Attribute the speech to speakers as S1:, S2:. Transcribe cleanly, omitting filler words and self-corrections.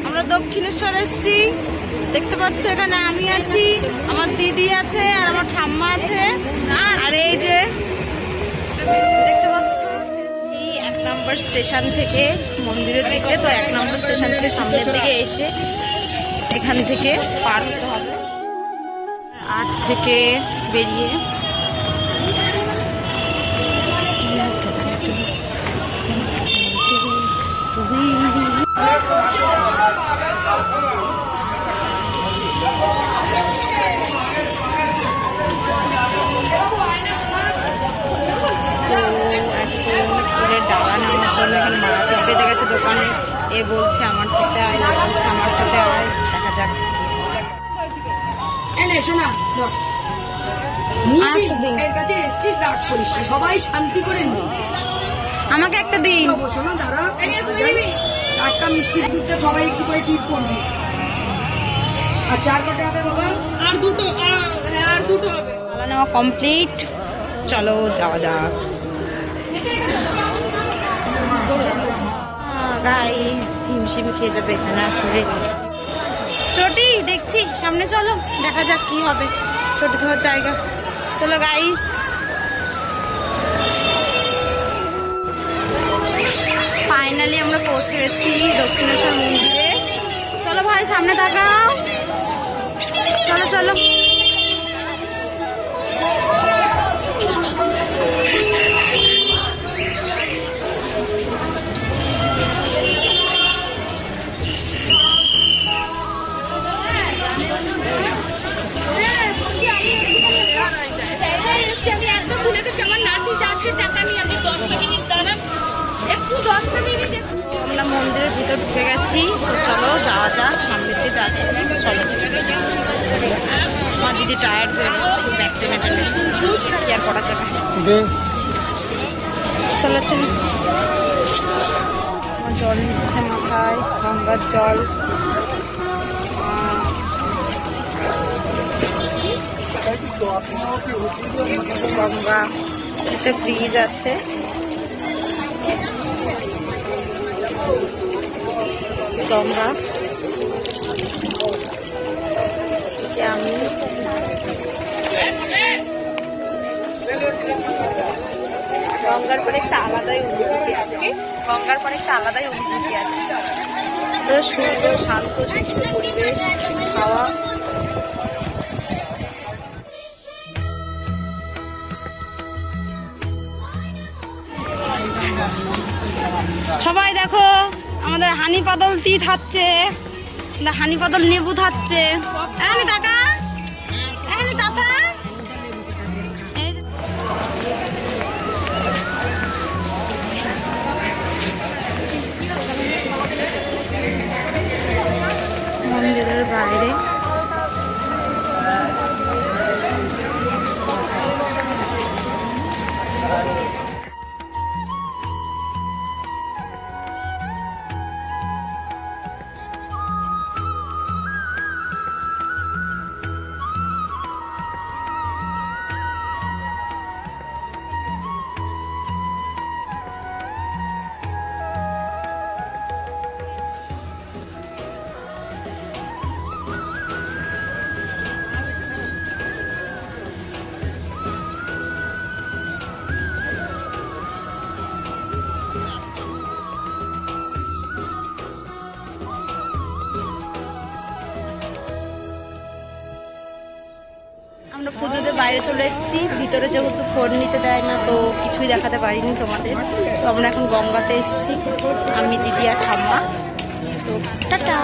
S1: আমরা দক্ষিণেশ্বর এসেছি, দেখতে পাচ্ছ এখানে আমি আছি, আমার দিদি আছে আর আমার ঠাম্মা আছে। আর এই যে দেখতে পাচ্ছ 1 নম্বর স্টেশন থেকে মন্দিরের দিকে, তো 1 নম্বর স্টেশন থেকে সামনের দিকে এসে এখান থেকে পার হতে হবে। 8 থেকে বেরিয়ে ডালা নেওয়ার জন্য এখানে মারাপিট বেঁধে গেছে দোকানে। এ বলছে আমার খেতে আয়, না বলছে আমার খেতে আয়, দেখা যাক।
S2: সবাই শান্তি করে নি,
S1: আমাকে একটা দিন।
S2: শোনো দাঁড়া, একটা মিষ্টির দুধটা সবাই একটু করে টিপ করবি। আর 4 কটা হবে বাবা? আর দুটো হবে।
S1: ডালা নেওয়া কমপ্লিট, চলো যাওয়া যাক। গাইস হিমশিম খেয়ে যাবে এখানে আসলে। চটি দেখছি সামনে, চলো দেখা যাক কি হবে। চটি খাওয়ার জায়গা, চলো গাইস। ফাইনালি আমরা পৌঁছে গেছি দক্ষিণেশ্বর মন্দিরে। চলো ভাই সামনে তাকাও, চলো চলো। আমরা মন্দিরের ভিতর ঢুকে গেছি, তো চলো যাওয়া যাক। সামনের দিকে যাচ্ছি, চলো। আমার দিদি টায়ার্ড হয়ে গেছে, খুব ব্যাক টেনে টেনে কি আর করা যাবে। চলো চলো। আমার জল নিচ্ছে মাথায়, গঙ্গার জল। গঙ্গা, একটা ব্রিজ আছে। গঙ্গা, যে আমি গঙ্গার পরে একটা আলাদাই অনুভূতি আছে। গঙ্গার পরে একটা আলাদাই অনুভূতি আছে। সুন্দর শান্ত সুস্থ পরিবেশ, খাওয়া। সবাই দেখো আমাদের হানি পাদল টি থাকছে, হানি পাদল লেবু থাকছে। মন্দিরের বাইরে আমরা পুজোতে বাইরে চলে এসেছি। ভিতরে যেহেতু ফোন নিতে দেয় না, তো কিছুই দেখাতে পারিনি তোমাদের। তো আমরা এখন গঙ্গাতে এসেছি, আমি, দিদি আর ঠাম্মা। তো টাটা।